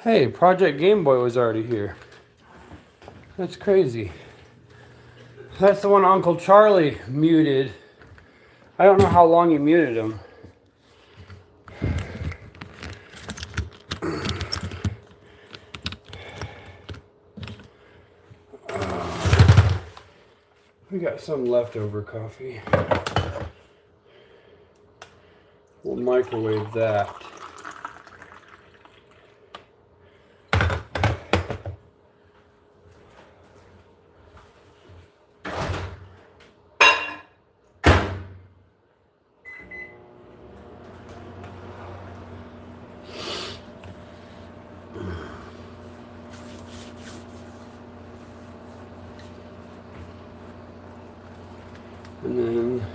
Hey, Project Game Boy was already here. That's crazy. That's the one Uncle Charlie muted. I don't know how long he muted him. We got some leftover coffee. We'll microwave that. And then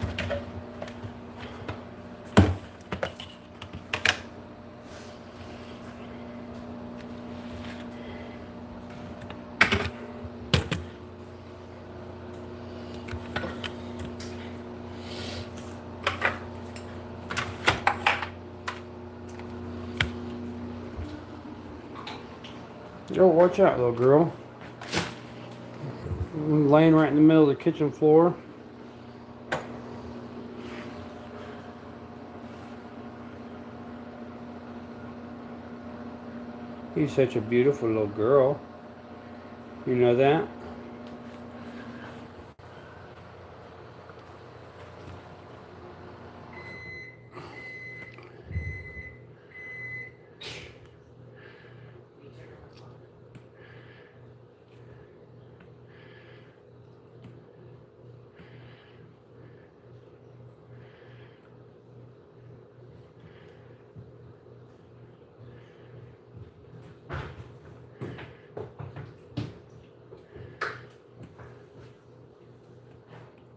oh, watch out, little girl. I'm laying right in the middle of the kitchen floor. You're such a beautiful little girl. You know that?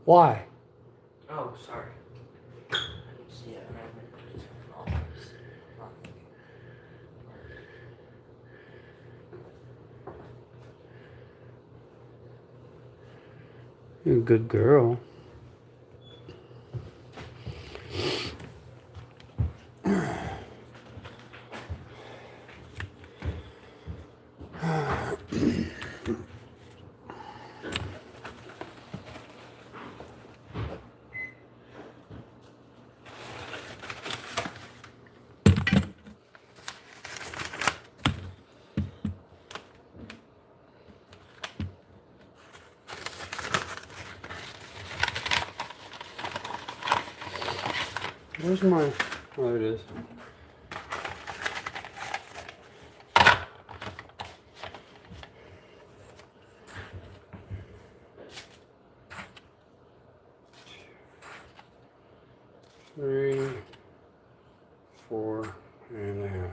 Why? Oh, sorry. I didn't see it. You're a good girl. Where's my... Oh, there it is. Three, 4 and a half.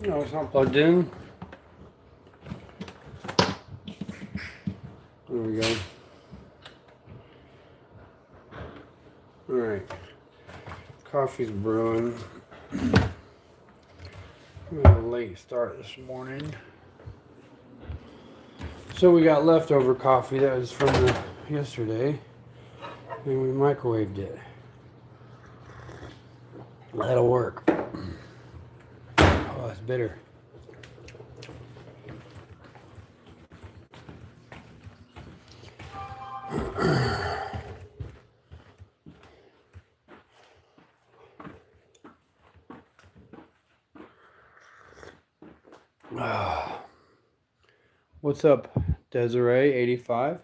No, it's not plugged in. There we go. Alright. Coffee's brewing. We had a late start this morning. So we got leftover coffee that was from yesterday. And we microwaved it. That'll work. Oh, it's bitter. What's up, Desiree 85?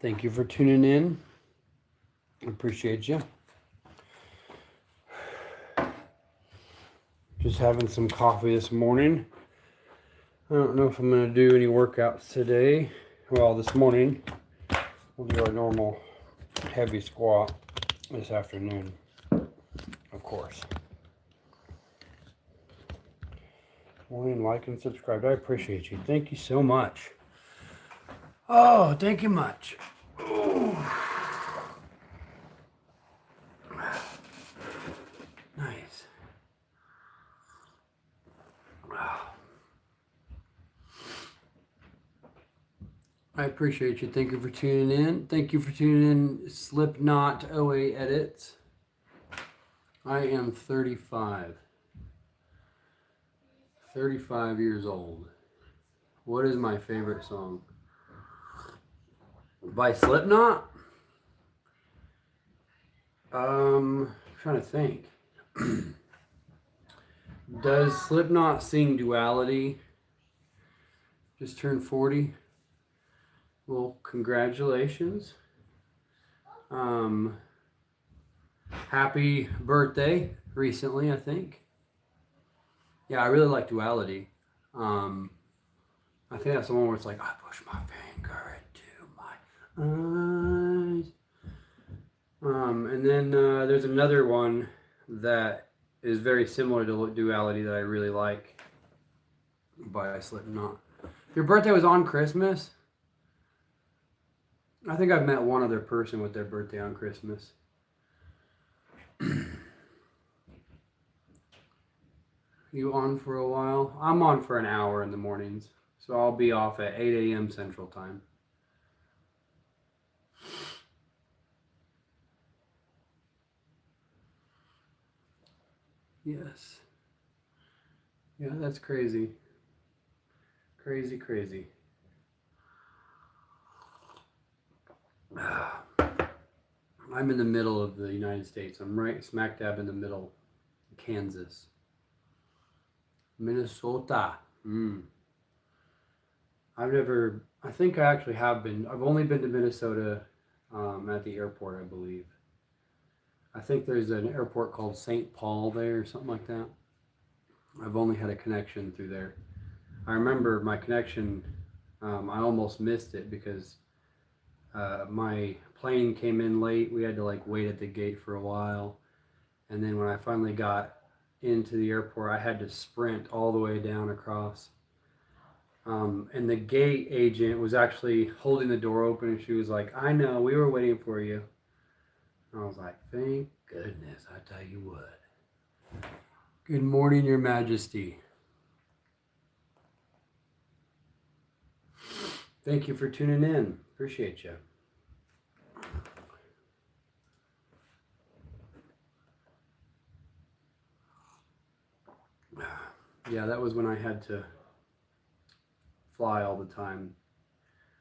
Thank you for tuning in. Appreciate you. Just having some coffee this morning. I don't know if I'm going to do any workouts today. Well, this morning we'll do our normal heavy squat this afternoon, of course. Morning, like and subscribe. I appreciate you. Thank you so much. Oh, thank you much. Ooh. Nice. I appreciate you. Thank you for tuning in. Thank you for tuning in, Slipknot OA Edits. I am 35. 35 years old. What is my favorite song? By Slipknot? I'm trying to think. Does Slipknot sing Duality? Just turned 40. Well, congratulations. Happy birthday recently, I think. Yeah, I really like Duality. I think that's the one where it's like, I push my finger into my eyes. And then there's another one that is very similar to Duality that I really like by Slipknot. Your birthday was on Christmas? I think I've met one other person with their birthday on Christmas. You on for a while? I'm on for an hour in the mornings. So I'll be off at 8 a.m. Central Time. Yes. Yeah, that's crazy. Crazy, crazy. I'm in the middle of the United States. I'm right smack dab in the middle. Kansas. Minnesota. I think I actually have been. I've only been to Minnesota at the airport, I believe. I think there's an airport called St. Paul there or something like that. I've only had a connection through there. I remember my connection, I almost missed it because my plane came in late. We had to like wait at the gate for a while. And then when I finally got into the airport, I had to sprint all the way down across. And the gate agent was actually holding the door open and she was like, I know, we were waiting for you. And I was like, thank goodness, I tell you what. Good morning, Your Majesty. Thank you for tuning in. Appreciate you. Yeah, that was when I had to fly all the time.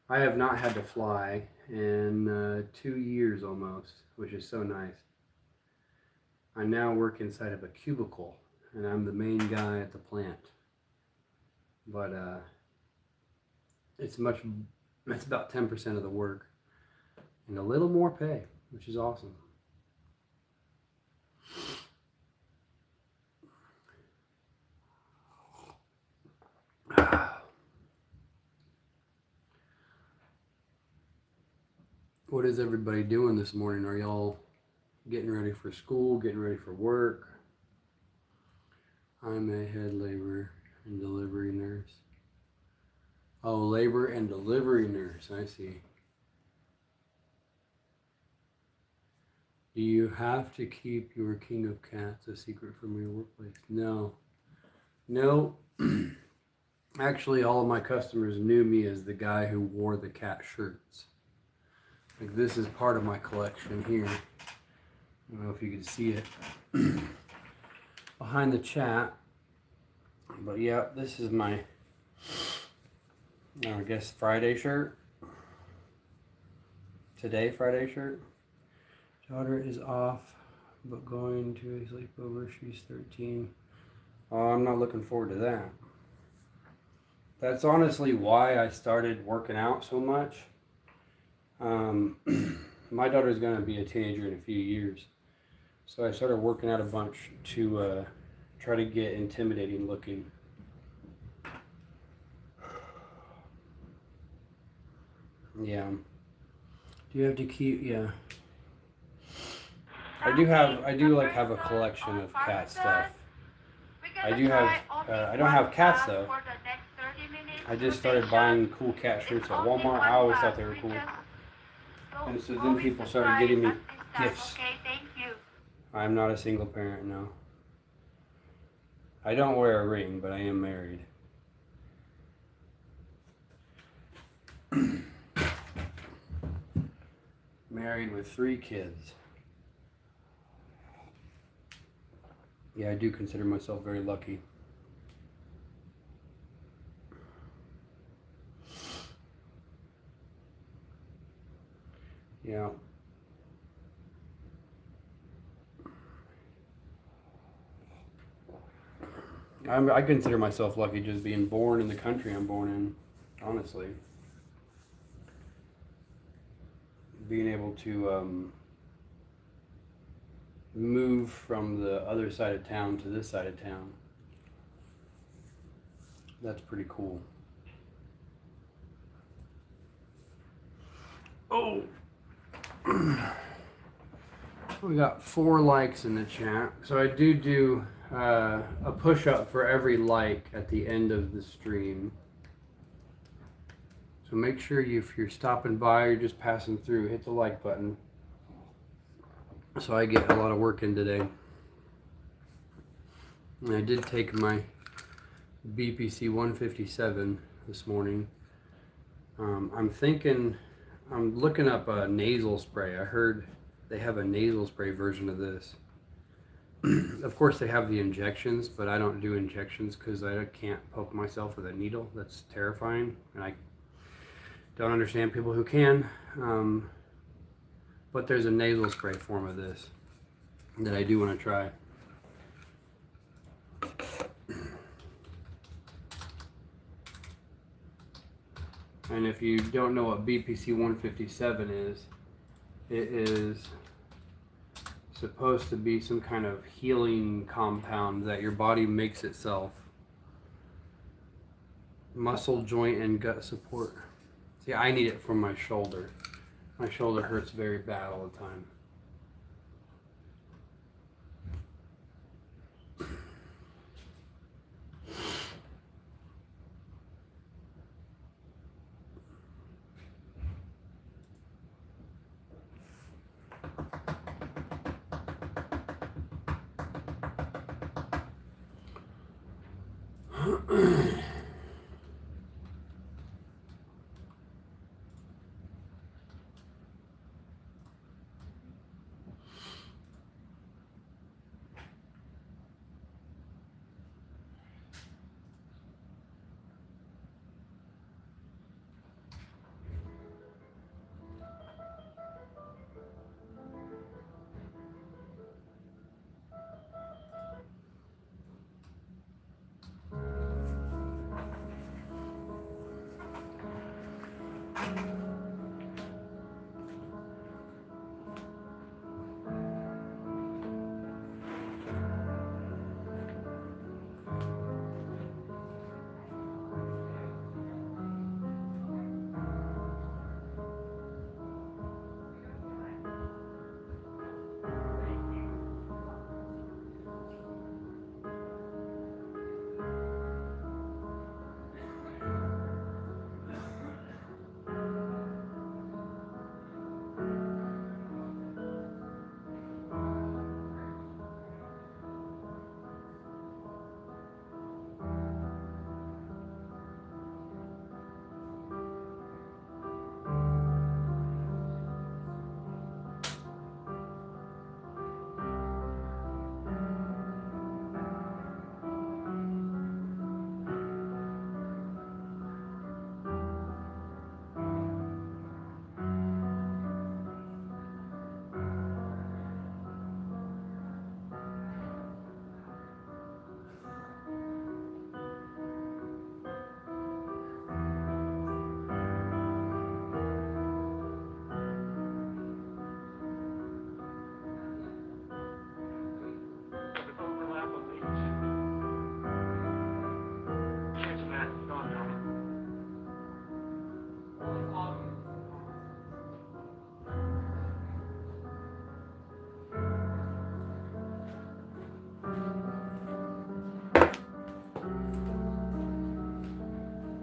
I have not had to fly in 2 years almost, which is so nice. I now work inside of a cubicle, and I'm the main guy at the plant. But it's about 10% of the work and a little more pay, which is awesome. What is everybody doing this morning? Are y'all getting ready for school, getting ready for work? I'm a head labor and delivery nurse. Oh, labor and delivery nurse, I see. Do you have to keep your king of cats a secret from your workplace? No. No. Actually, all of my customers knew me as the guy who wore the cat shirts. Like, this is part of my collection here. I don't know if you can see it behind the chat. But yeah, this is my, I guess, Friday shirt. Today, Friday shirt. Daughter is off, but going to a sleepover. She's 13. Oh, I'm not looking forward to that. That's honestly why I started working out so much. my daughter's gonna be a teenager in a few years, so I started working out a bunch to try to get intimidating looking. Yeah. Do you have to keep? Yeah. I do like have a collection of cat stuff. I do have. I don't have cats though. I just started buying cool cat shirts at Walmart. I always thought they were cool. And so then people started getting me gifts. I'm not a single parent, no. I don't wear a ring, but I am married. Married with 3 kids. Yeah, I do consider myself very lucky. Yeah. I consider myself lucky just being born in the country I'm born in, honestly. Being able to move from the other side of town to this side of town. That's pretty cool. Oh! We got 4 likes in the chat. So I do a push-up for every like at the end of the stream. So make sure if you're stopping by or just passing through, hit the like button. So I get a lot of work in today. And I did take my BPC 157 this morning. I'm looking up a nasal spray. I heard they have a nasal spray version of this. Of course they have the injections, but I don't do injections because I can't poke myself with a needle. That's terrifying, and I don't understand people who can. But there's a nasal spray form of this that I do want to try. And if you don't know what BPC 157 is, it is supposed to be some kind of healing compound that your body makes itself. Muscle, joint, and gut support. See, I need it for my shoulder. My shoulder hurts very bad all the time.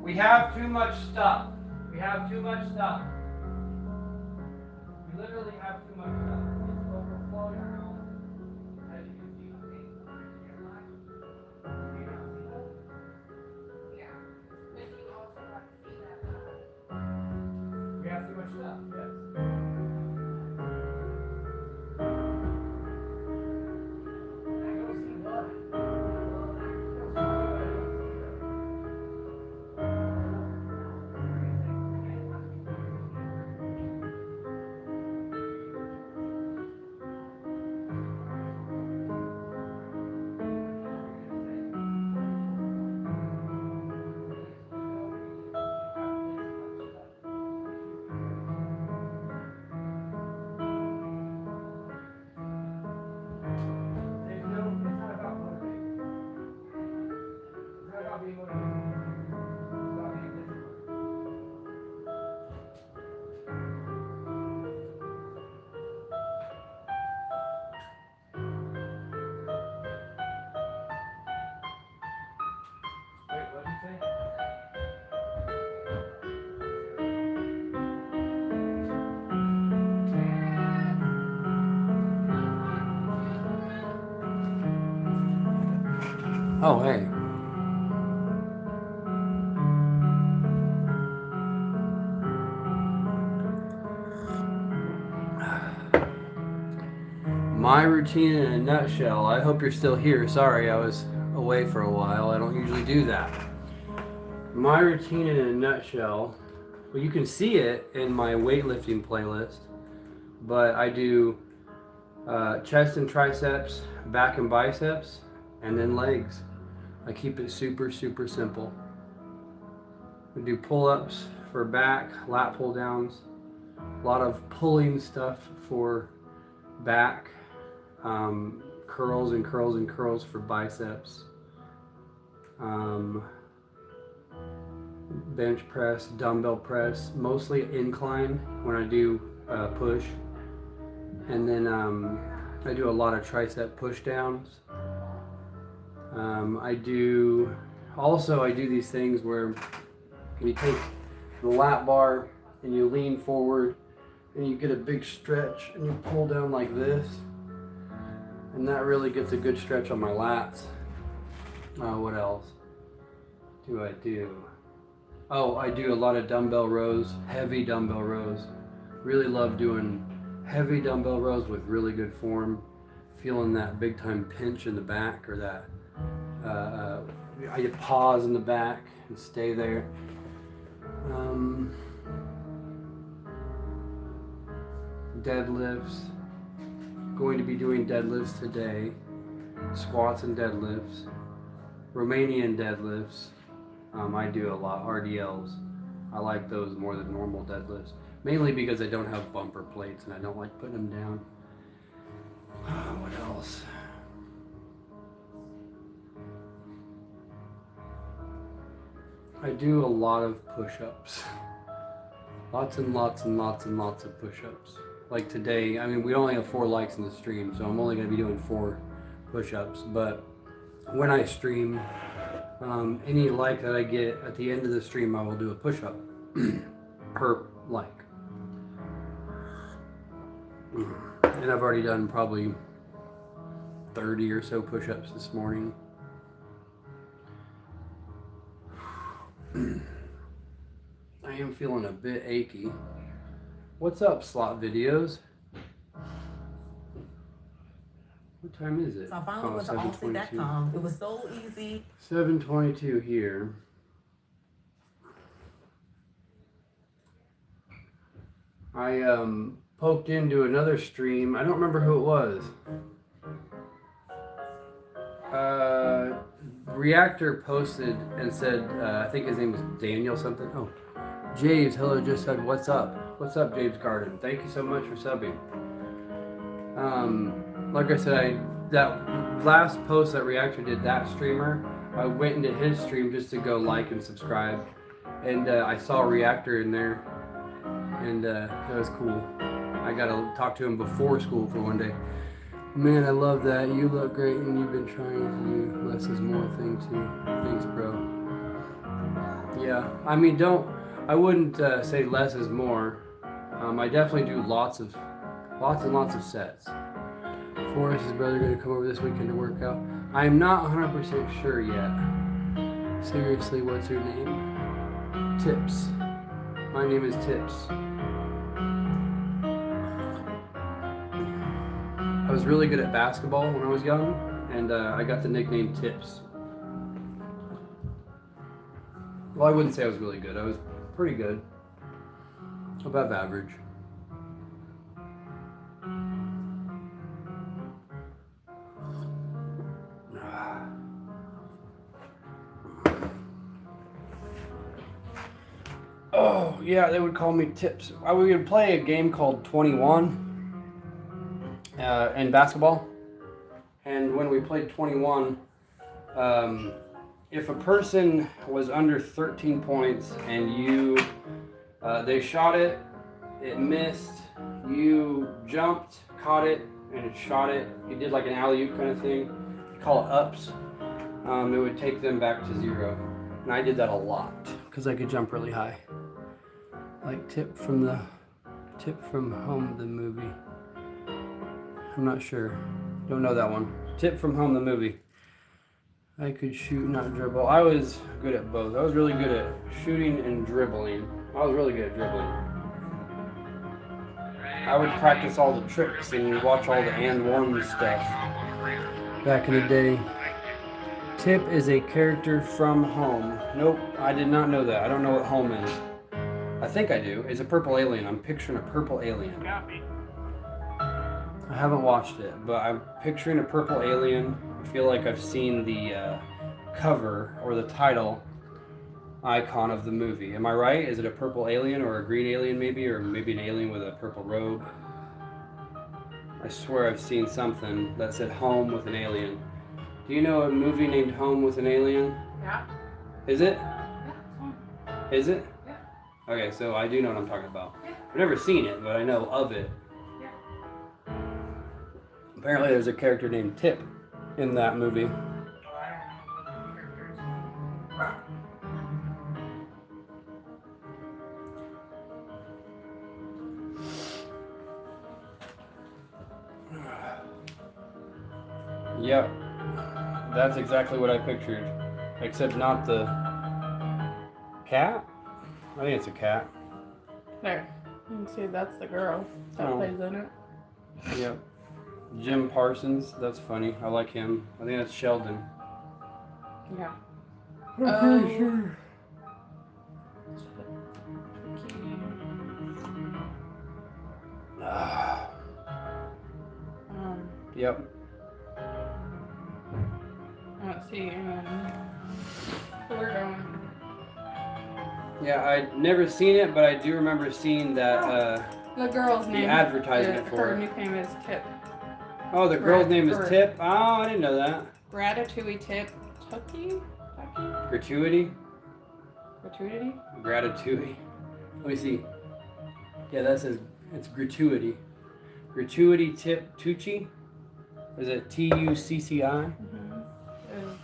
We have too much stuff. We have too much stuff. We literally have too much stuff. It's overflowing around. As you can see, we have too much stuff, yes. I don't see what. Oh, hey. My routine in a nutshell. I hope you're still here. Sorry, I was away for a while. I don't usually do that. My routine in a nutshell. Well, you can see it in my weightlifting playlist, but I do chest and triceps, back and biceps, and then legs. I keep it super, super simple. I do pull-ups for back, lat pull-downs, a lot of pulling stuff for back, curls and curls and curls for biceps, bench press, dumbbell press, mostly incline when I do push, and then I do a lot of tricep push downs. I do these things where you take the lat bar and you lean forward and you get a big stretch and you pull down like this, and that really gets a good stretch on my lats. What else do I do? Oh, I do a lot of dumbbell rows, heavy dumbbell rows. Really love doing heavy dumbbell rows with really good form, feeling that big time pinch in the back, or that I get pause in the back and stay there. Deadlifts. Going to be doing deadlifts today. Squats and deadlifts. Romanian deadlifts. I do a lot. RDLs. I like those more than normal deadlifts. Mainly because I don't have bumper plates and I don't like putting them down. What else? I do a lot of push-ups. Lots and lots and lots and lots of push-ups. Like today, I mean, we only have 4 likes in the stream, so I'm only going to be doing 4 push-ups. But when I stream, any like that I get at the end of the stream, I will do a push-up per like. And I've already done probably 30 or so push-ups this morning. I am feeling a bit achy. What's up, Slot Videos? What time is it? So I finally went to Allstate.com. It was so easy. 7:22 here. I poked into another stream. I don't remember who it was. Reactor posted and said, I think his name was Daniel something. Oh, James, hello, just said, what's up? What's up, James Garden? Thank you so much for subbing. Like I said, that last post that Reactor did, that streamer, I went into his stream just to go like and subscribe. And I saw Reactor in there, and that was cool. I got to talk to him before school for one day. Man, I love that. You look great, and you've been trying to do less is more thing too. Thanks, bro. Yeah, I mean, I wouldn't say less is more. I definitely do lots and lots of sets. Forrest's brother going to come over this weekend to work out. I'm not 100% sure yet. Seriously, what's her name? Tips. My name is Tips. I was really good at basketball when I was young, and I got the nickname Tips. Well, I wouldn't say I was really good. I was pretty good. Above average. Oh, yeah, they would call me Tips. We would play a game called 21 in basketball. And when we played 21, if a person was under 13 points and they shot it, it missed, you jumped, caught it, and it shot it, you did like an alley-oop kind of thing, you call it ups, it would take them back to 0. And I did that a lot because I could jump really high. Like Tip from Home, the movie. I'm not sure. Don't know that one. Tip from Home, the movie. I could shoot, not dribble. I was good at both. I was really good at shooting and dribbling. I was really good at dribbling. I would practice all the tricks and watch all the and one stuff back in the day. Tip is a character from Home. Nope, I did not know that. I don't know what Home is. I think I do. It's a purple alien. I'm picturing a purple alien. I haven't watched it, but I'm picturing a purple alien. I feel like I've seen the cover or the title icon of the movie. Am I right? Is it a purple alien or a green alien maybe? Or maybe an alien with a purple robe? I swear I've seen something that said Home with an alien. Do you know a movie named Home with an Alien? Yeah. Is it? Yeah. Is it? Yeah. Okay, so I do know what I'm talking about. Yeah. I've never seen it, but I know of it. Yeah. Apparently there's a character named Tip in that movie. Well, I don't know the characters. Yep. That's exactly what I pictured. Except not the cat? I think it's a cat. There. You can see that's the girl that Oh. plays in it. Yep. Jim Parsons, that's funny. I like him. I think that's Sheldon. Yeah. I'm pretty sure. Yep. Let's see. We're going. Yeah, I'd never seen it, but I do remember seeing that The girl's the name. advertisement for Her it. nickname is Tip. Oh, the girl's name is Or- Tip? Oh, I didn't know that. Ratatouille Tip. Tucky? Gratuity? Gratuity? Gratitude. Let me see. Yeah, that says it's gratuity. Gratuity Tip Tucci? Is it Tucci? Is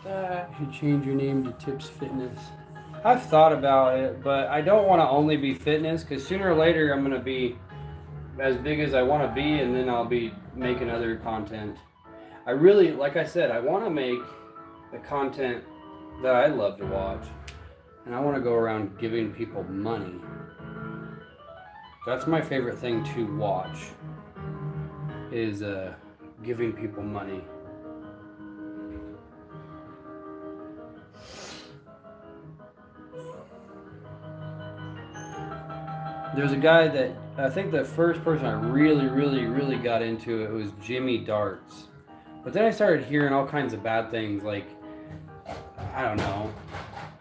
the You should change your name to Tips Fitness. I've thought about it, but I don't want to only be fitness because sooner or later I'm going to be as big as I want to be, and then I'll be making other content. I really, like I said, I want to make the content that I love to watch, and I want to go around giving people money. That's my favorite thing to watch, is giving people money. There's a guy that, I think the first person I really got into it was Jimmy Darts. But then I started hearing all kinds of bad things like, I don't know,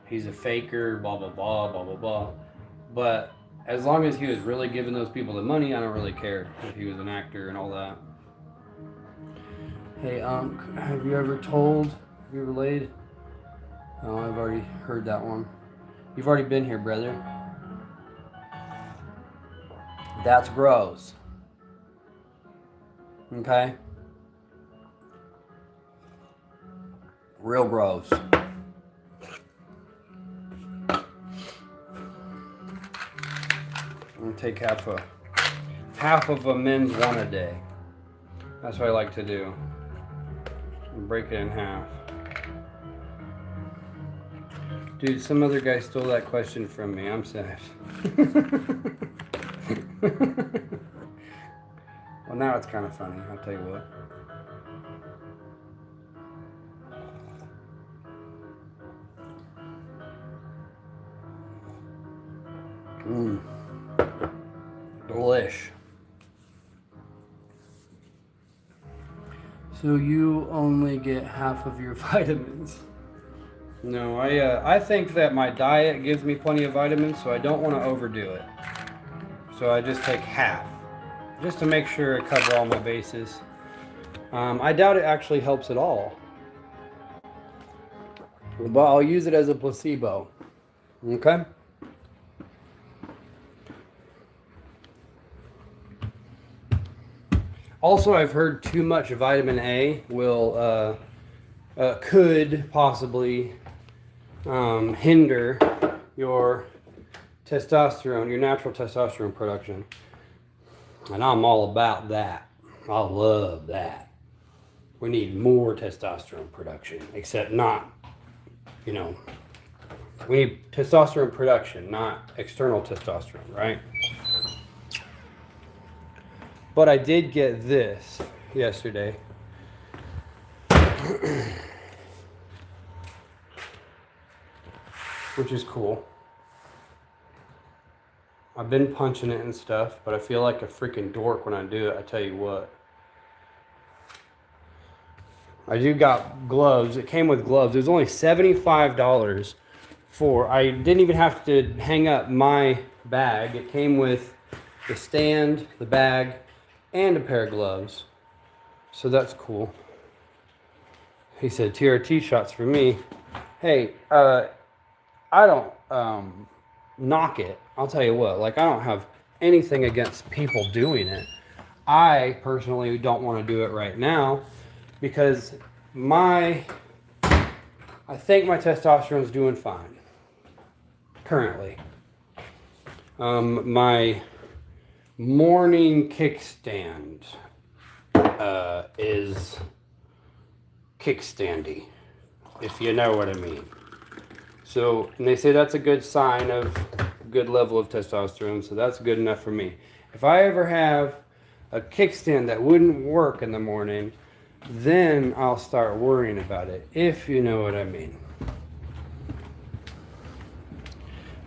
he's a faker, blah, blah, blah, blah, blah, blah. But as long as he was really giving those people the money, I don't really care if he was an actor and all that. Hey, have you ever laid? Oh, I've already heard that one. You've already been here, brother. That's gross. Okay? Real gross. and take half of a men's one a day. That's what I like to do. Break it in half. Dude, some other guy stole that question from me. I'm sad. Well, now it's kind of funny. I'll tell you what. Delish. So you only get half of your vitamins. No, I think that my diet gives me plenty of vitamins, so I don't want to overdo it. So I just take half, just to make sure I cover all my bases. I doubt it actually helps at all, but I'll use it as a placebo. Okay. Also, I've heard too much vitamin A could possibly hinder your testosterone, your natural testosterone production. And I'm all about that. I love that. We need more testosterone production, except not, we need testosterone production, not external testosterone, right? But I did get this yesterday. Which is cool. I've been punching it and stuff, but I feel like a freaking dork when I do it, I tell you what. I do got gloves. It came with gloves. It was only $75 I didn't even have to hang up my bag. It came with the stand, the bag, and a pair of gloves. So that's cool. He said, TRT shots for me. Hey, I don't knock it. I'll tell you what, I don't have anything against people doing it. I personally don't want to do it right now because I think my testosterone's doing fine currently. My morning kickstand is kickstandy, if you know what I mean. So, and they say that's a good sign of good level of testosterone, so that's good enough for me. If I ever have a kickstand that wouldn't work in the morning, then I'll start worrying about it, if you know what I mean.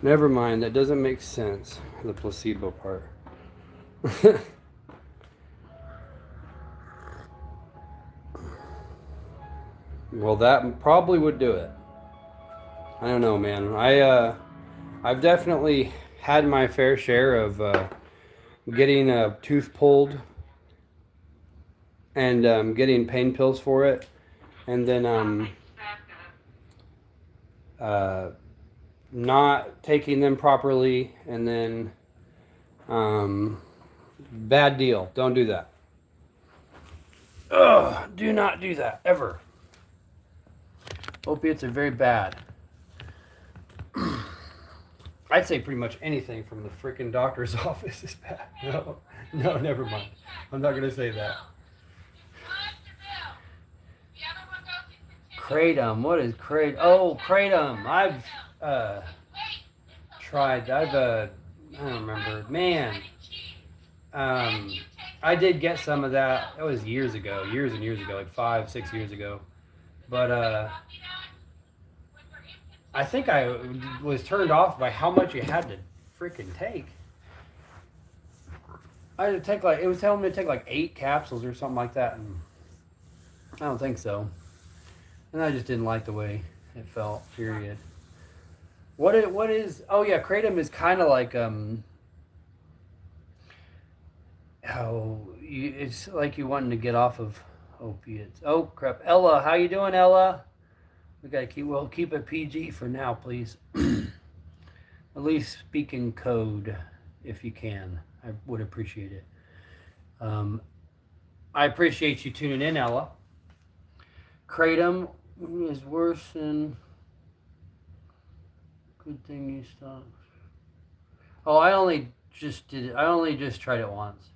Never mind, that doesn't make sense, the placebo part. Well, that probably would do it. I don't know, man. I've definitely had my fair share of getting a tooth pulled and getting pain pills for it, and then not taking them properly, and then bad deal. Don't do that. Ugh, do not do that ever. Opiates are very bad. I'd say pretty much anything from the freaking doctor's office is bad. No, never mind. I'm not going to say that. Kratom. What is Kratom? Oh, Kratom. I've tried. I don't remember. Man. I did get some of that. That was years and years ago, like 5-6 years ago. But I think I was turned off by how much you had to freaking take. I had to take it was telling me to take 8 capsules or something like that, and I don't think so. And I just didn't like the way it felt, period. What is, oh yeah, Kratom is kind of like, it's like you wanting to get off of opiates. Oh crap, Ella, how you doing, Ella? We gotta keep it PG for now, please. At least speak in code if you can. I would appreciate it. I appreciate you tuning in, Ella. Kratom is worse than. Good thing you stopped. Oh, I only just did it. I only just tried it once.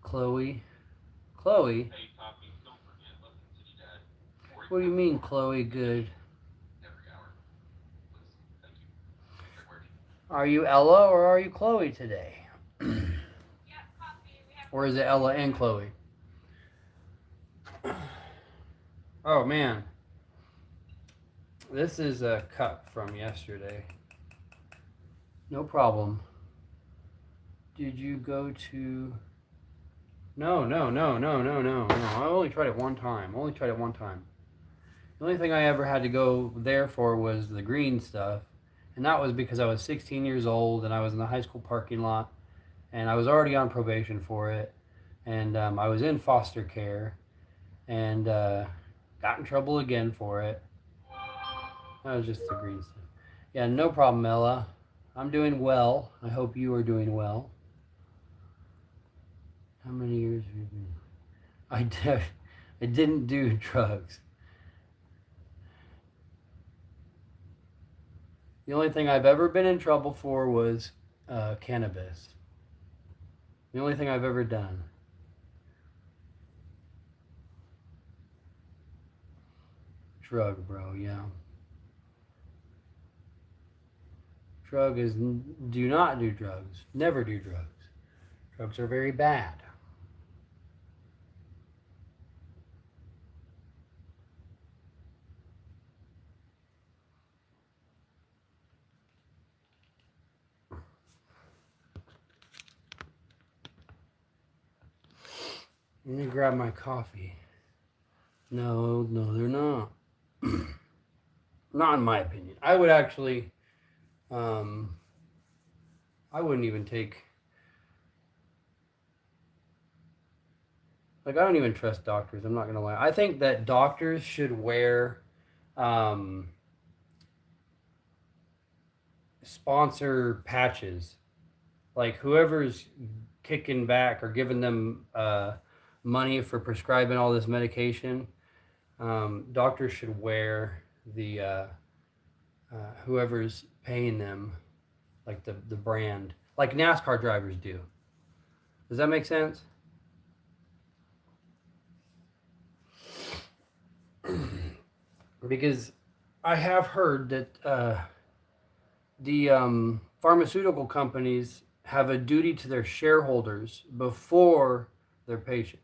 Chloe. Chloe? What do you mean, Chloe good? Are you Ella or are you Chloe today? Or is it Ella and Chloe? Oh man. This is a cup from yesterday. No problem. Did you go to... No. I only tried it one time. The only thing I ever had to go there for was the green stuff. And that was because I was 16 years old and I was in the high school parking lot. And I was already on probation for it. And I was in foster care. And got in trouble again for it. That was just the green stuff. Yeah, no problem, Ella. I'm doing well. I hope you are doing well. How many years have you been? I didn't do drugs. The only thing I've ever been in trouble for was cannabis. The only thing I've ever done. Drug, bro, yeah. Drug is, do not do drugs. Never do drugs. Drugs are very bad. Let me grab my coffee. No, they're not. Not in my opinion. I would actually, I wouldn't even take, like, I don't even trust doctors. I'm not going to lie. I think that doctors should wear, sponsor patches. Like, whoever's kicking back or giving them, money for prescribing all this medication, doctors should wear the whoever's paying them, like the brand, like NASCAR drivers do. Does that make sense? Because I have heard that the pharmaceutical companies have a duty to their shareholders before their patients.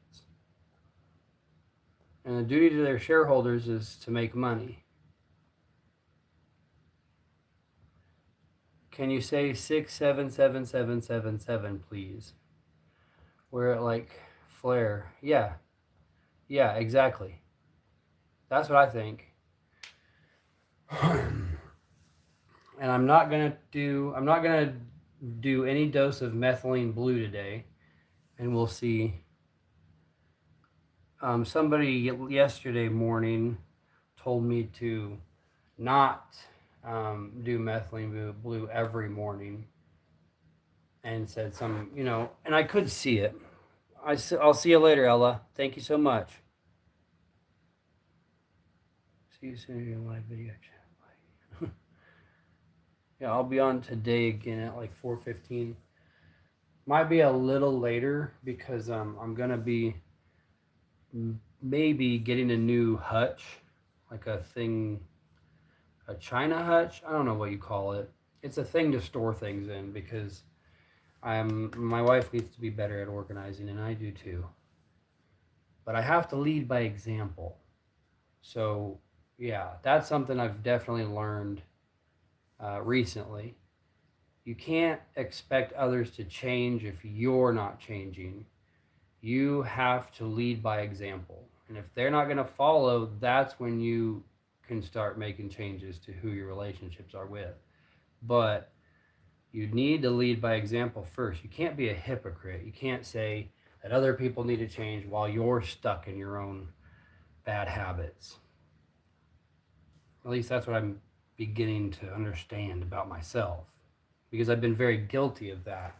And the duty to their shareholders is to make money. Can you say 677777, please? We're at like Flare. Yeah, exactly. That's what I think. And I'm not gonna do any dose of methylene blue today, and we'll see. Somebody yesterday morning told me to not do methylene blue every morning, and said some, and I could see it. I'll see you later, Ella. Thank you so much. See you soon in your live video chat. Yeah, I'll be on today again at like 4:15. Might be a little later because I'm gonna be maybe getting a new hutch, like a China hutch. I don't know what you call it. It's a thing to store things in because my wife needs to be better at organizing, and I do too. But I have to lead by example. So yeah, that's something I've definitely learned recently. You can't expect others to change if you're not changing. You have to lead by example. And if they're not going to follow, that's when you can start making changes to who your relationships are with. But you need to lead by example first. You can't be a hypocrite. You can't say that other people need to change while you're stuck in your own bad habits. At least that's what I'm beginning to understand about myself, because I've been very guilty of that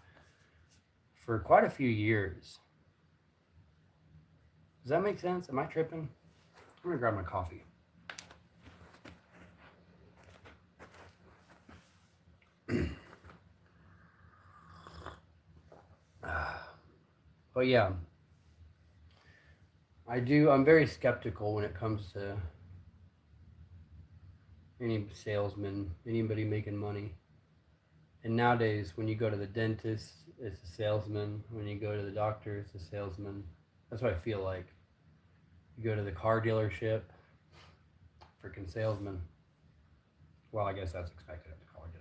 for quite a few years. Does that make sense? Am I tripping? I'm gonna grab my coffee. But yeah, I'm very skeptical when it comes to any salesman, anybody making money. And nowadays, when you go to the dentist, it's a salesman. When you go to the doctor, it's a salesman. That's what I feel like. You go to the car dealership, freaking salesman. Well, I guess that's expected at the car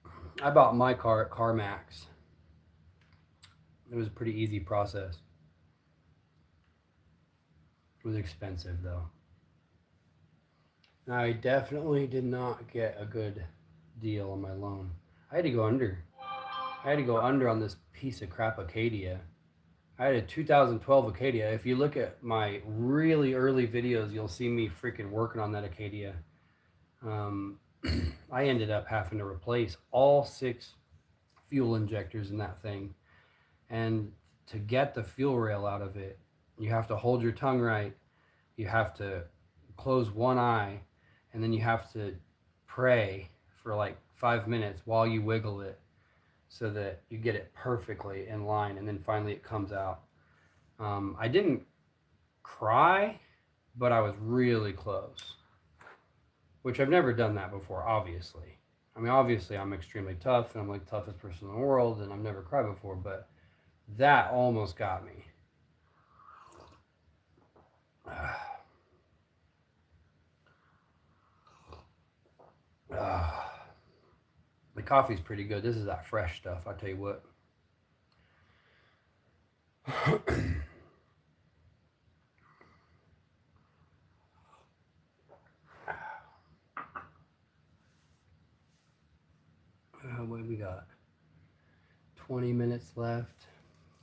dealership. I bought my car at CarMax. It was a pretty easy process. It was expensive though. I definitely did not get a good deal on my loan. I had to go under. On this piece of crap Acadia. I had a 2012 Acadia. If you look at my really early videos, you'll see me freaking working on that Acadia. I ended up having to replace all 6 fuel injectors in that thing. And to get the fuel rail out of it, you have to hold your tongue right. You have to close one eye, and then you have to pray for like 5 minutes while you wiggle it so that you get it perfectly in line, and then finally it comes out. I didn't cry, but I was really close, which I've never done that before, obviously. I mean, obviously I'm extremely tough, and I'm like the toughest person in the world, and I've never cried before, but that almost got me. The coffee's pretty good. This is that fresh stuff, I'll tell you what. What we got? 20 minutes left.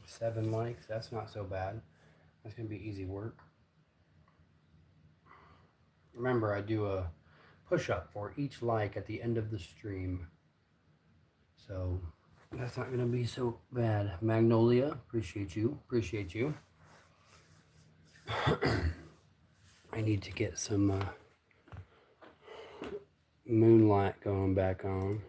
7 likes. That's not so bad. That's gonna be easy work. Remember, I do a push-up for each like at the end of the stream, so that's not gonna be so bad. Magnolia, appreciate you. I need to get some moonlight going back on.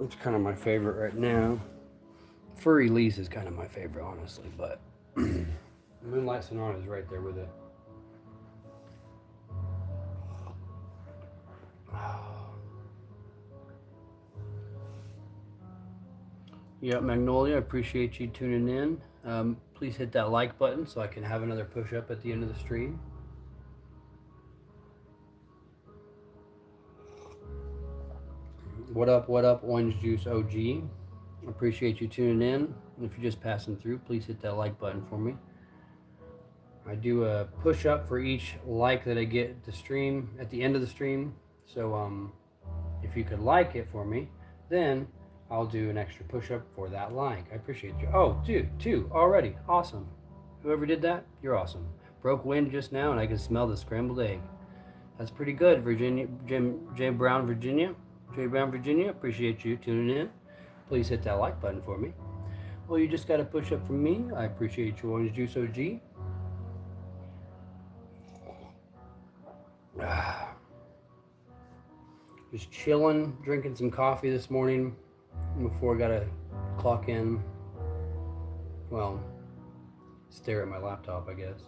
It's kind of my favorite right now. Furry Lease is kind of my favorite, honestly, but Moonlight Sonata is right there with it. Yeah, Magnolia, I appreciate you tuning in. Please hit that like button so I can have another push-up at the end of the stream. What up, Orange Juice OG? Appreciate you tuning in. If you're just passing through, please hit that like button for me. I do a push-up for each like that I get at the stream, at the end of the stream. So if you could like it for me, then I'll do an extra push-up for that like. I appreciate you. Oh, dude, 2 already. Awesome. Whoever did that, you're awesome. Broke wind just now and I can smell the scrambled egg. That's pretty good, Virginia. J Brown, Virginia. Appreciate you tuning in. Please hit that like button for me. Well, you just got a push-up from me. I appreciate you, Orange Juice OG. Just chilling, drinking some coffee this morning before I gotta clock in. Well, stare at my laptop, I guess.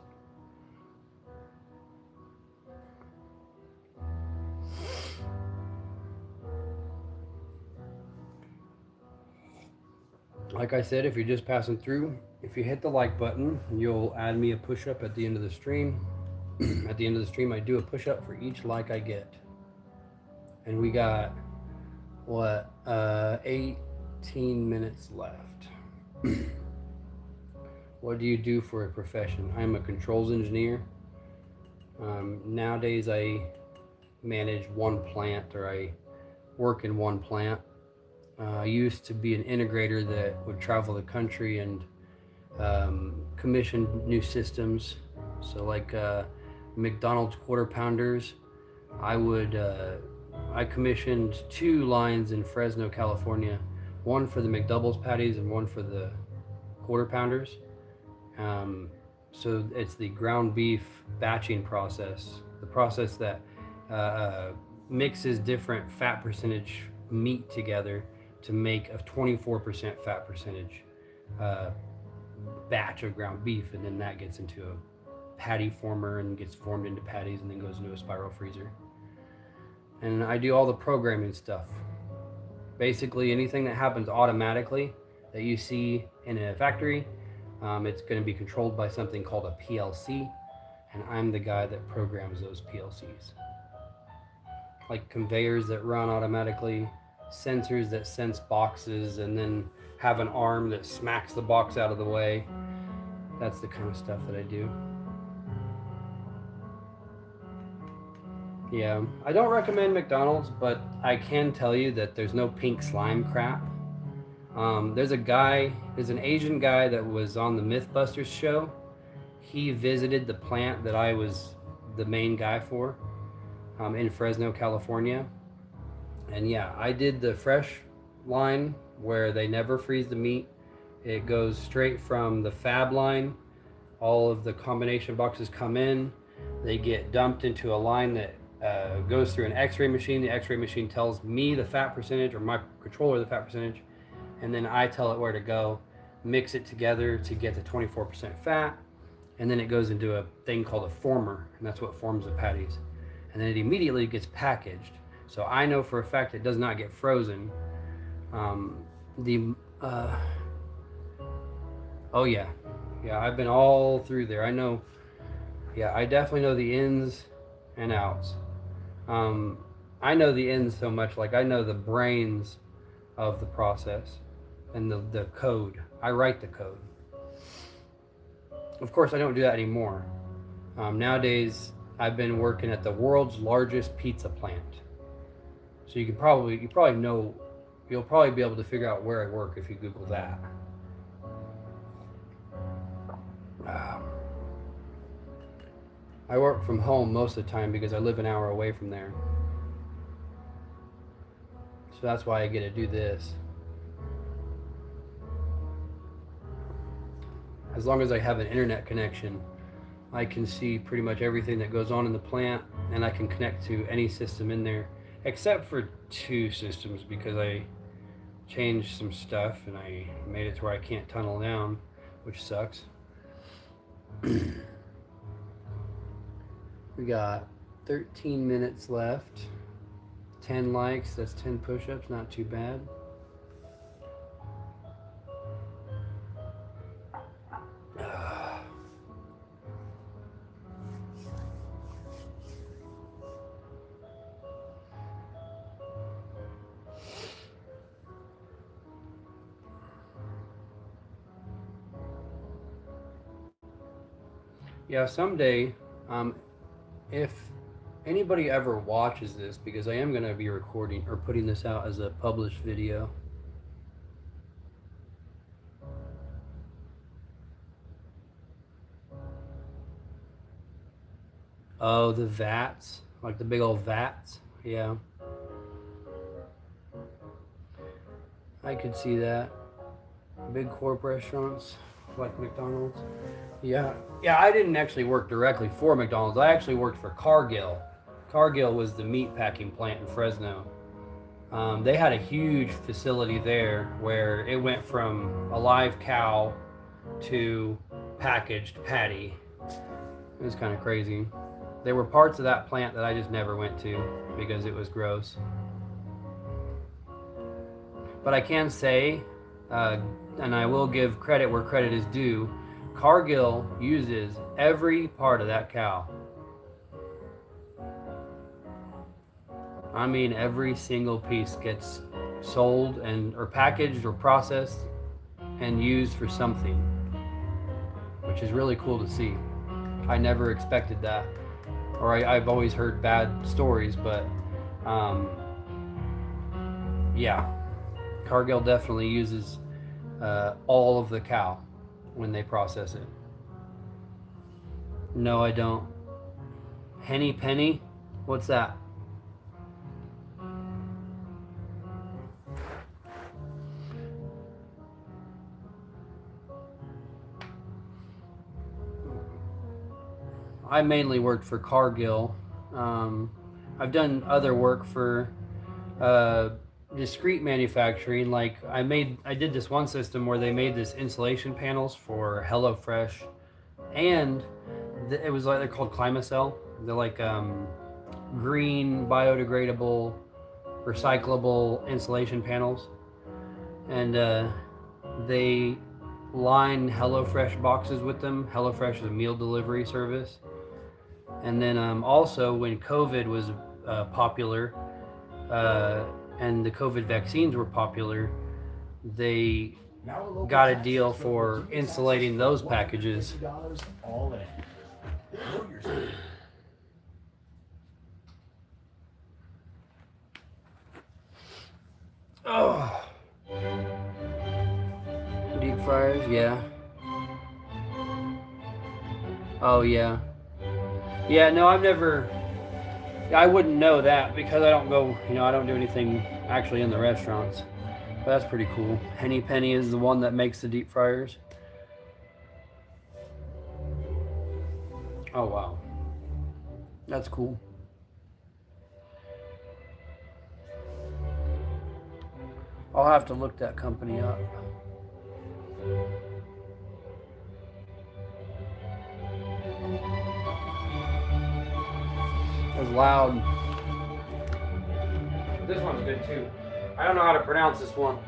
Like I said, if you're just passing through, if you hit the like button, you'll add me a push-up at the end of the stream. At the end of the stream, I do a push-up for each like I get. And we got, 18 minutes left. What do you do for a profession? I'm a controls engineer. Nowadays, I manage one plant, or I work in one plant. I used to be an integrator that would travel the country and commission new systems. So like McDonald's quarter pounders, I commissioned 2 lines in Fresno, California, one for the McDoubles patties and one for the quarter pounders. So it's the ground beef batching process, the process that mixes different fat percentage meat together to make a 24% fat percentage batch of ground beef, and then that gets into a patty former and gets formed into patties and then goes into a spiral freezer. And I do all the programming stuff. Basically anything that happens automatically that you see in a factory, it's going to be controlled by something called a PLC, and I'm the guy that programs those PLCs. Like conveyors that run automatically, sensors that sense boxes and then have an arm that smacks the box out of the way. That's the kind of stuff that I do. Yeah, I don't recommend McDonald's, but I can tell you that there's no pink slime crap. There's an Asian guy that was on the Mythbusters show. He visited the plant that I was the main guy for in Fresno, California. And yeah, I did the fresh line where they never freeze the meat. It goes straight from the fab line. All of the combination boxes come in. They get dumped into a line that goes through an x-ray machine. The x-ray machine tells me the fat percentage, or my controller the fat percentage, and then I tell it where to go, mix it together to get the 24% fat, and then it goes into a thing called a former, and that's what forms the patties. And then it immediately gets packaged. So I know for a fact it does not get frozen. Oh yeah, I've been all through there. I know, I definitely know the ins and outs. I know the ins so much, like I know the brains of the process and the code. I write the code. Of course, I don't do that anymore. Nowadays, I've been working at the world's largest pizza plant. So you'll probably be able to figure out where I work if you Google that. I work from home most of the time because I live an hour away from there. So that's why I get to do this. As long as I have an internet connection, I can see pretty much everything that goes on in the plant, and I can connect to any system in there, except for 2 systems because I changed some stuff and I made it to where I can't tunnel down, which sucks. We got 13 minutes left, 10 likes, that's 10 push-ups, not too bad. Yeah, someday, if anybody ever watches this, because I am going to be recording or putting this out as a published video. Oh, the vats, like the big old vats. Yeah. I could see that. Big corp restaurants like McDonald's. Yeah, I didn't actually work directly for McDonald's. I actually worked for Cargill. Cargill was the meat packing plant in Fresno. They had a huge facility there where it went from a live cow to packaged patty. It was kind of crazy. There were parts of that plant that I just never went to because it was gross. But I can say, and I will give credit where credit is due, Cargill uses every part of that cow. I mean, every single piece gets sold or packaged or processed and used for something, which is really cool to see. I never expected that, or I've always heard bad stories, but yeah, Cargill definitely uses all of the cow when they process it. No, I don't. Henny Penny? What's that? I mainly worked for Cargill. I've done other work for discrete manufacturing. Like I did this one system where they made this insulation panels for HelloFresh, and it was like they're called Climacell. They're like green, biodegradable, recyclable insulation panels, and they line HelloFresh boxes with them. HelloFresh is a meal delivery service. And then also when COVID was popular and the COVID vaccines were popular, they got a deal for insulating those packages. All in. Oh, deep fryers, yeah. Oh yeah. Yeah, no, I wouldn't know that because I don't go, I don't do anything actually in the restaurants. But that's pretty cool. Henny Penny is the one that makes the deep fryers. Oh wow. That's cool. I'll have to look that company up. It was loud. This one's good too. I don't know how to pronounce this one.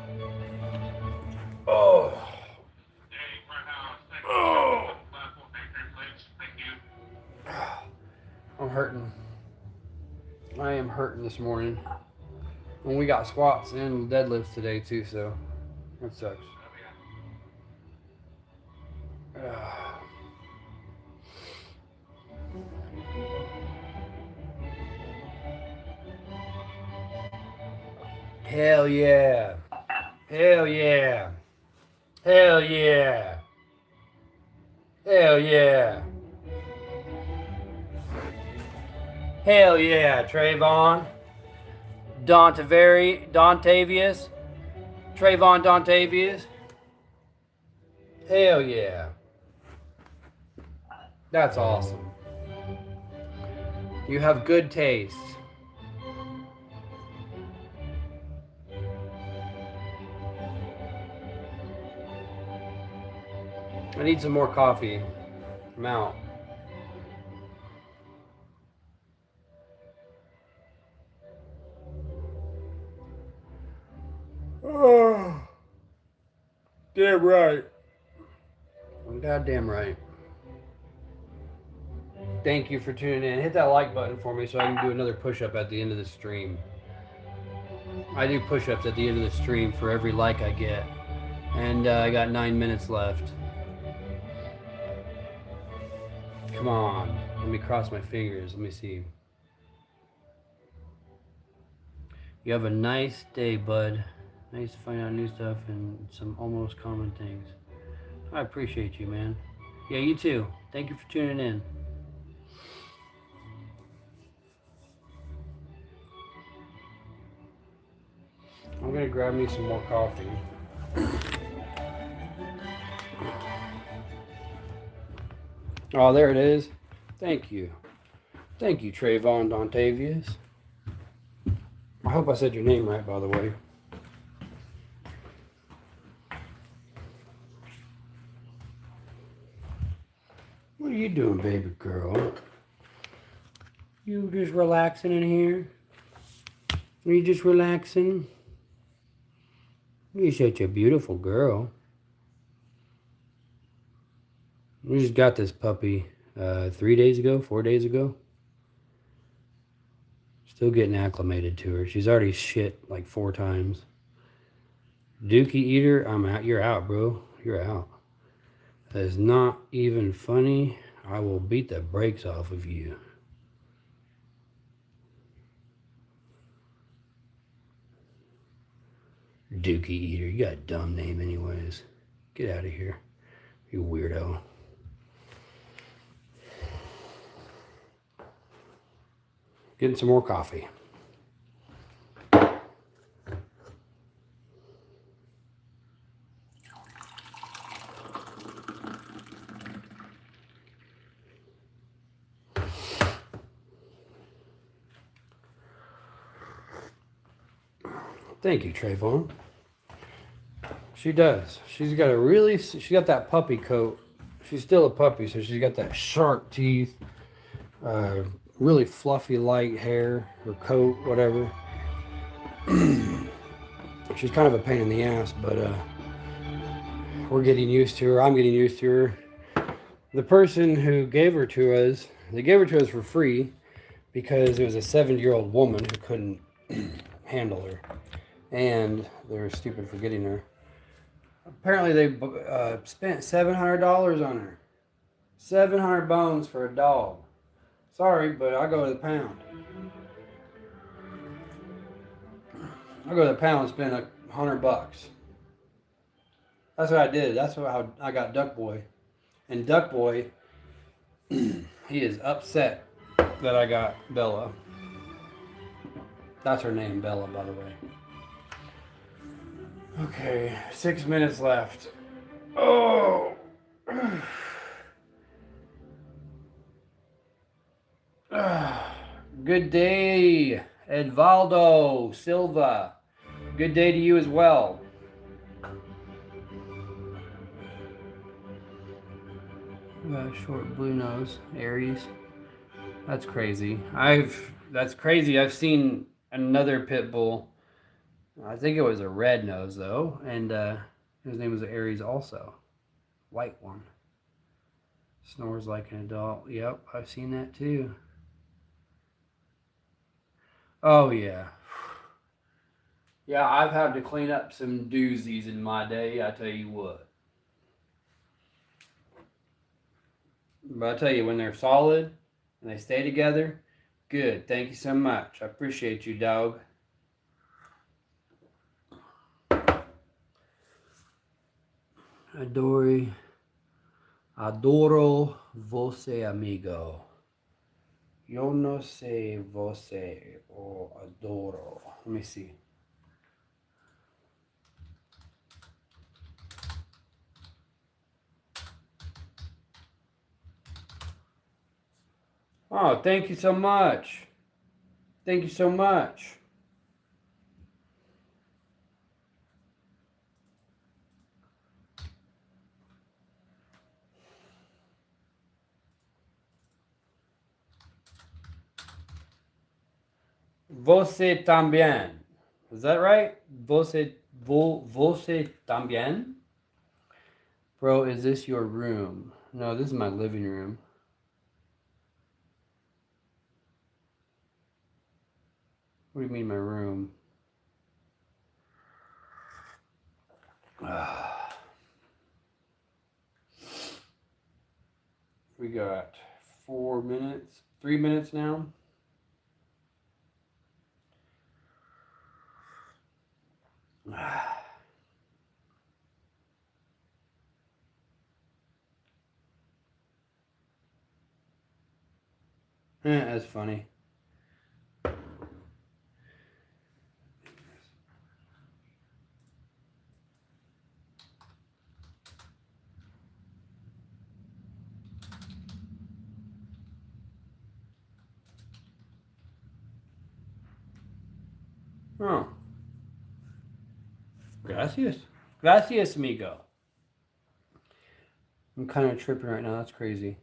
Oh. Oh. I'm hurting. I am hurting this morning. And we got squats and deadlifts today too, so that sucks. Hell yeah. Hell yeah. Hell yeah. Hell yeah. Hell yeah, Trayvon. Dontavius. Trayvon Dontavius. Hell yeah. That's awesome. You have good taste. I need some more coffee. I'm out. Oh, damn right. I'm goddamn right. Thank you for tuning in. Hit that like button for me so I can do another push-up at the end of the stream. I do push-ups at the end of the stream for every like I get. And I got 9 minutes left. Come on. Let me cross my fingers. Let me see. You have a nice day, bud. Nice to find out new stuff and some almost common things. I appreciate you, man. Yeah, you too. Thank you for tuning in. I'm gonna grab me some more coffee. Oh, there it is. Thank you. Thank you, Trayvon Dontavius. I hope I said your name right, by the way. What are you doing, baby girl? You just relaxing in here? Are you just relaxing? You're such a beautiful girl. We just got this puppy 3 days ago, 4 days ago. Still getting acclimated to her. She's already shit like 4 times. Dookie Eater, I'm out. You're out, bro. You're out. That is not even funny. I will beat the brakes off of you. Dookie Eater, you got a dumb name anyways. Get out of here, you weirdo. Getting some more coffee. Thank you, Trayvon. She does. She's got that puppy coat. She's still a puppy, so she's got that sharp teeth, really fluffy light hair, her coat, whatever. She's kind of a pain in the ass, but we're getting used to her. I'm getting used to her. The person who gave her to us, they gave her to us for free because it was a 70-year-old woman who couldn't handle her. And they were stupid for getting her. Apparently they spent $700 on her. 700 bones for a dog. Sorry, but I go to the pound. I go to the pound and spend $100. That's what I did. That's how I got Duck Boy. And Duck Boy, he is upset that I got Bella. That's her name, Bella, by the way. Okay, 6 minutes left. Oh! Good day, Edvaldo Silva. Good day to you as well. Short blue nose, Aries. That's crazy. That's crazy. I've seen another pit bull. I think it was a red nose though, and his name was Aries also. White one. Snores like an adult. Yep, I've seen that too. Oh yeah. Yeah, I've had to clean up some doozies in my day, I tell you what. But I tell you, when they're solid and they stay together, good. Thank you so much. I appreciate you, dog. Adoro você, amigo. Yo no sé você o adoro. Let me see. Oh, thank you so much. Thank you so much. Você también. Is that right? Você también? Bro, is this your room? No, this is my living room. What do you mean my room? We got 4 minutes, 3 minutes now. That's funny. Oh. Gracias. Gracias, amigo. I'm kind of tripping right now. That's crazy.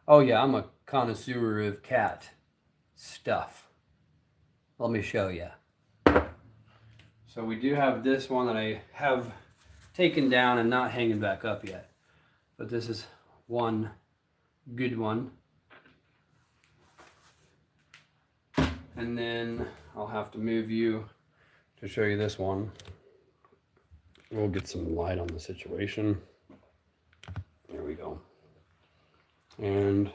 Oh, yeah, I'm a connoisseur of cat stuff. Let me show you. So we do have this one that I have taken down and not hanging back up yet. But this is one good one. And then I'll have to move you to show you this one. We'll get some light on the situation. There we go. And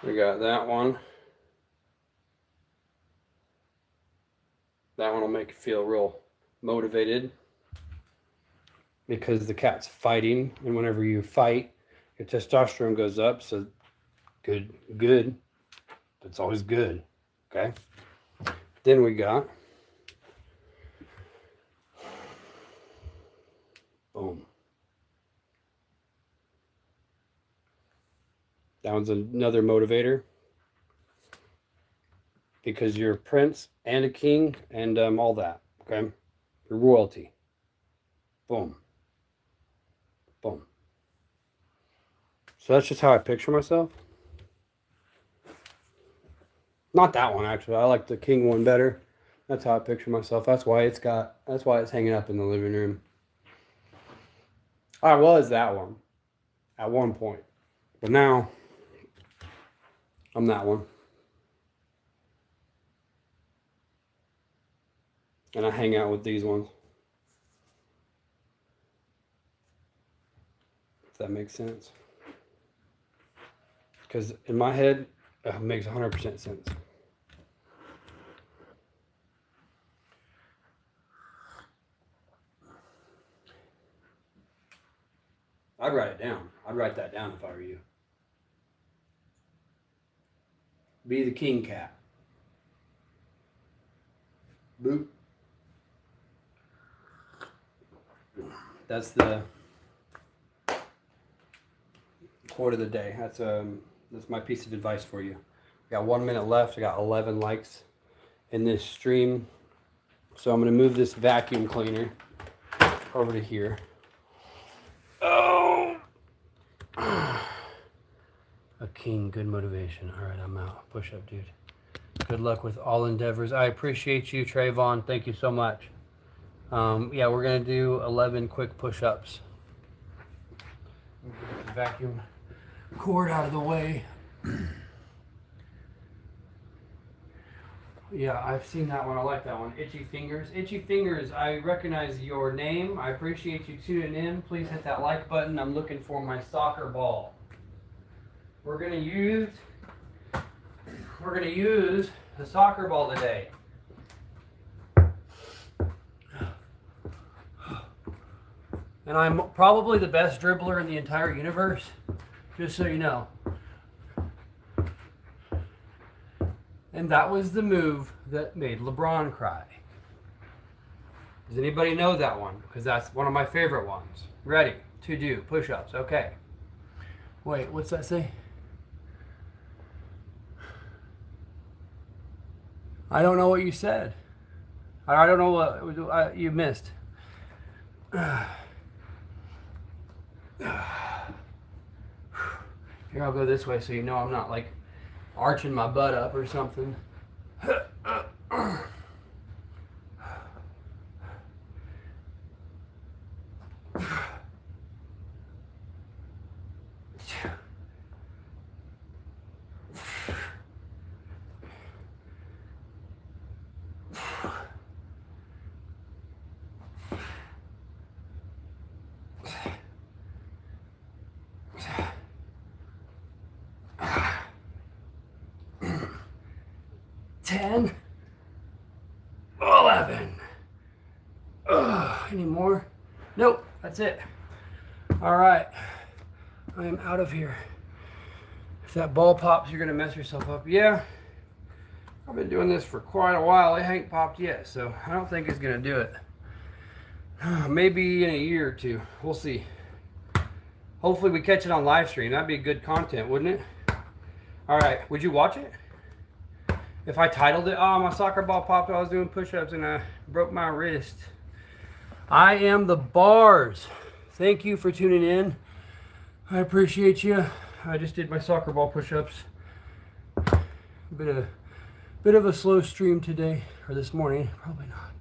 we got that one. That one will make you feel real motivated because the cat's fighting, and whenever you fight, your testosterone goes up. So good. That's always good. Okay. Then we got boom. That one's another motivator because you're a prince and a king and all that. Okay? You're royalty. Boom. Boom. So that's just how I picture myself. Not that one, actually. I like the king one better. That's how I picture myself. That's why it's hanging up in the living room. I was that one at one point. But now I'm that one. And I hang out with these ones. If that makes sense. Because in my head, it makes 100% sense. I'd write it down. I'd write that down if I were you. Be the king cat. Boop. That's the quote of the day. That's my piece of advice for you. Got 1 minute left. I got 11 likes in this stream. So I'm going to move this vacuum cleaner over to here. Oh! A king, good motivation. All right, I'm out. Push up, dude. Good luck with all endeavors. I appreciate you, Trayvon. Thank you so much. Yeah, we're going to do 11 quick push-ups. Get the vacuum cord out of the way. Yeah, I've seen that one. I like that one. Itchy Fingers. Itchy Fingers, I recognize your name. I appreciate you tuning in. Please hit that like button. I'm looking for my soccer ball. We're gonna use the soccer ball today. And I'm probably the best dribbler in the entire universe, just so you know. And that was the move that made LeBron cry. Does anybody know that one? Because that's one of my favorite ones. Ready to do push-ups. Okay. Wait, what's that say? I don't know what you said. I don't know what you missed. Here, I'll go this way so you know I'm not like arching my butt up or something. Ten, 11. Any more? Nope, that's it. All right, I am out of here. If that ball pops, you're gonna mess yourself up. Yeah, I've been doing this for quite a while. It ain't popped yet, so I don't think it's gonna do it. Maybe in a year or two, we'll see. Hopefully we catch it on live stream. That'd be good content, wouldn't it? All right, would you watch it? If I titled it, oh, my soccer ball popped while I was doing push-ups and I broke my wrist. I am the bars. Thank you for tuning in. I appreciate you. I just did my soccer ball push-ups. Bit of a slow stream today, or this morning. Probably not.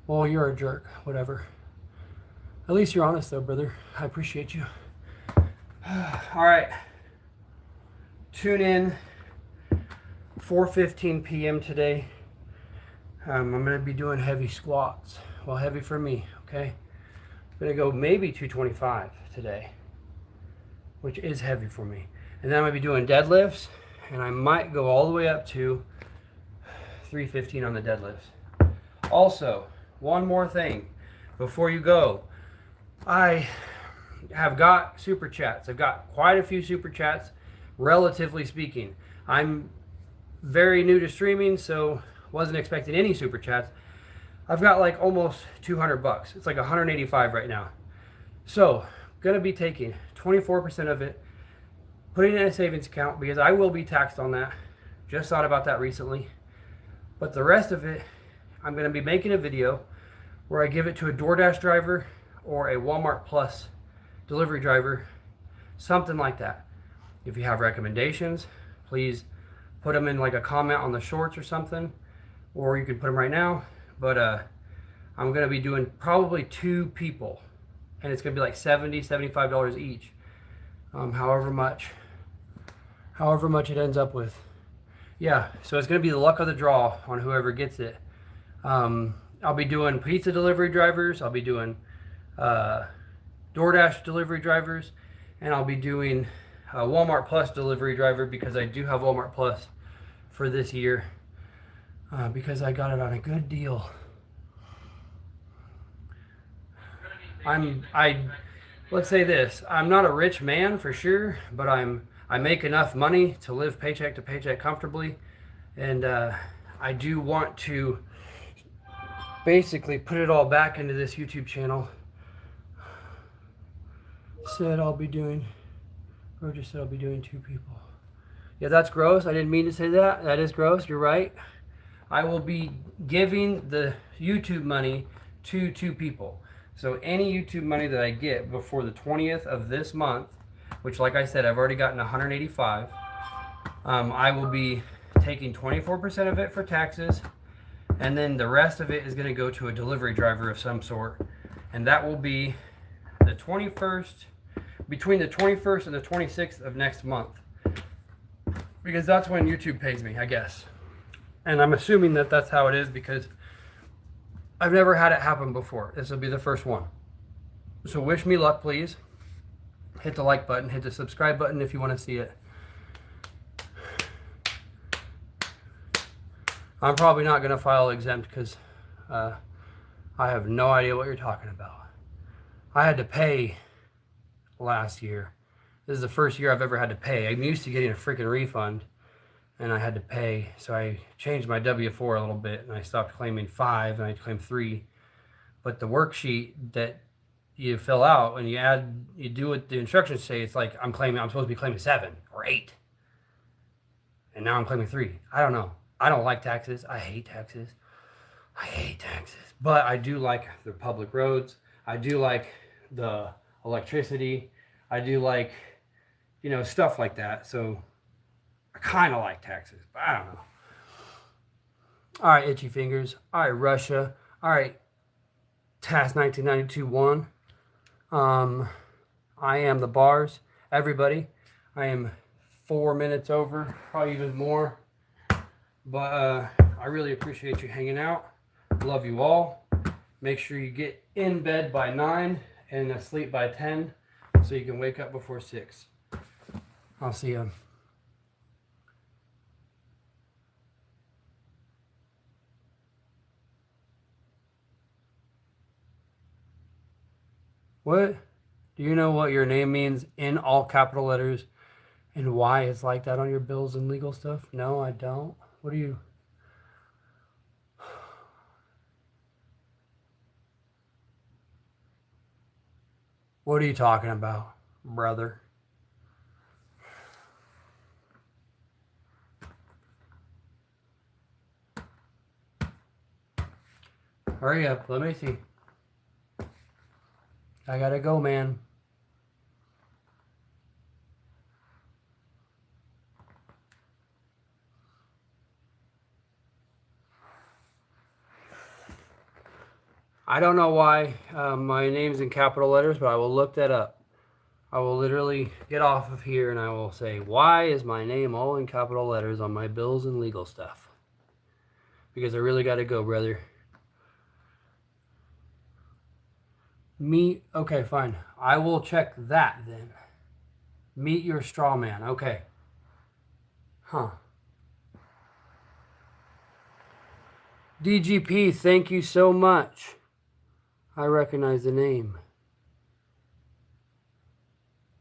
Well, you're a jerk. Whatever. At least you're honest though, brother. I appreciate you. All right. Tune in. 4:15 p.m. today. I'm going to be doing heavy squats. Well, heavy for me, okay? I'm going to go maybe 225 today, which is heavy for me. And then I'm going to be doing deadlifts, and I might go all the way up to 315 on the deadlifts. Also, one more thing before you go. I have got super chats. I've got quite a few super chats, relatively speaking. I'm very new to streaming, so wasn't expecting any super chats. I've got like almost $200. It's like 185 right now. So, gonna be taking 24% of it, putting it in a savings account because I will be taxed on that. Just thought about that recently. But the rest of it, I'm going to be making a video where I give it to a DoorDash driver or a Walmart Plus delivery driver, something like that. If you have recommendations, please put them in like a comment on the shorts or something, or you can put them right now. But I'm going to be doing probably 2 people, and it's going to be like $70, $75 each, however much it ends up with. Yeah, so it's going to be the luck of the draw on whoever gets it. I'll be doing pizza delivery drivers, I'll be doing DoorDash delivery drivers, and I'll be doing a Walmart Plus delivery driver, because I do have Walmart Plus for this year, because I got it on a good deal. Let's say this, I'm not a rich man for sure, but I make enough money to live paycheck to paycheck comfortably, and I do want to basically put it all back into this YouTube channel. Said I'll be doing, or just said I'll be doing 2 people. Yeah, that's gross. I didn't mean to say that. That is gross. You're right. I will be giving the YouTube money to 2 people. So any YouTube money that I get before the 20th of this month, which, like I said, I've already gotten 185, I will be taking 24% of it for taxes, and then the rest of it is going to go to a delivery driver of some sort, and that will be the 21st, between the 21st and the 26th of next month, because that's when YouTube pays me, I guess. And I'm assuming that that's how it is, because I've never had it happen before. This will be the first one. So wish me luck, please. Hit the like button, hit the subscribe button if you want to see it. I'm probably not going to file exempt, because I have no idea what you're talking about. I had to pay last year. This is the first year I've ever had to pay. I'm used to getting a freaking refund, and I had to pay. So I changed my W-4 a little bit, and I stopped claiming 5 and I claimed 3. But the worksheet that you fill out and you do what the instructions say, it's like I'm supposed to be claiming 7 or 8. And now I'm claiming 3. I don't know. I don't like taxes. I hate taxes. But I do like the public roads. I do like the electricity. I do like, stuff like that. So I kind of like taxes, but I don't know. All right, Itchy Fingers. All right, Russia. All right, Task 1992-1. I am the bars. Everybody, I am 4 minutes over, probably even more. But I really appreciate you hanging out. Love you all. Make sure you get in bed by 9 and asleep by 10 so you can wake up before 6. I'll see you. What? Do you know what your name means in all capital letters and why it's like that on your bills and legal stuff? No, I don't. What are you? What are you talking about, brother? Hurry up, let me see. I gotta go, man. I don't know why my name's in capital letters, but I will look that up. I will literally get off of here and I will say, why is my name all in capital letters on my bills and legal stuff? Because I really gotta go, brother. Okay, fine. I will check that then. Meet your straw man. Okay. Huh. DGP, thank you so much. I recognize the name.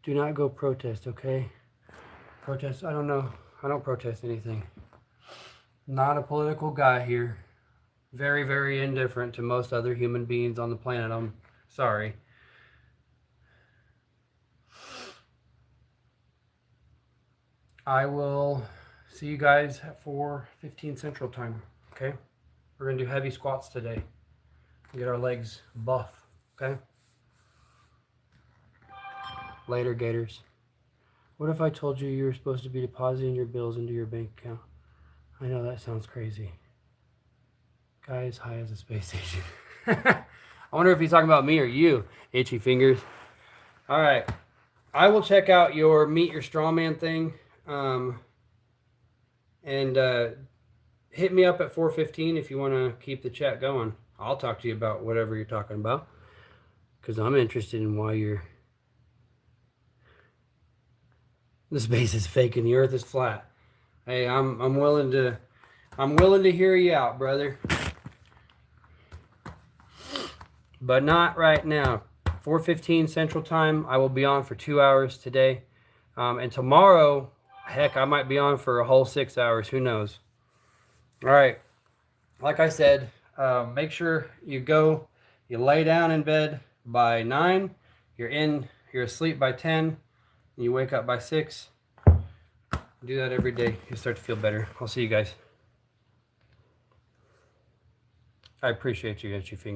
Do not go protest, okay? Protest, I don't know. I don't protest anything. Not a political guy here. Very, very indifferent to most other human beings on the planet. I'm sorry. I will see you guys at 4:15 Central Time, okay? We're gonna do heavy squats today. Get our legs buff. Okay. Later, Gators. What if I told you you were supposed to be depositing your bills into your bank account? I know that sounds crazy. Guy as high as a space station. I wonder if he's talking about me or you, itchy fingers. All right. I will check out your Meet Your Strawman thing. And hit me up at 4:15 if you want to keep the chat going. I'll talk to you about whatever you're talking about. Because I'm interested in why you're... The space is fake and the earth is flat. Hey, I'm willing to hear you out, brother. But not right now. 4:15 Central Time. I will be on for 2 hours today. And tomorrow, heck, I might be on for a whole 6 hours. Who knows? All right. Like I said, make sure you lay down in bed by 9. You're asleep by 10. And you wake up by 6. Do that every day. You'll start to feel better. I'll see you guys. I appreciate you, itchy fingers.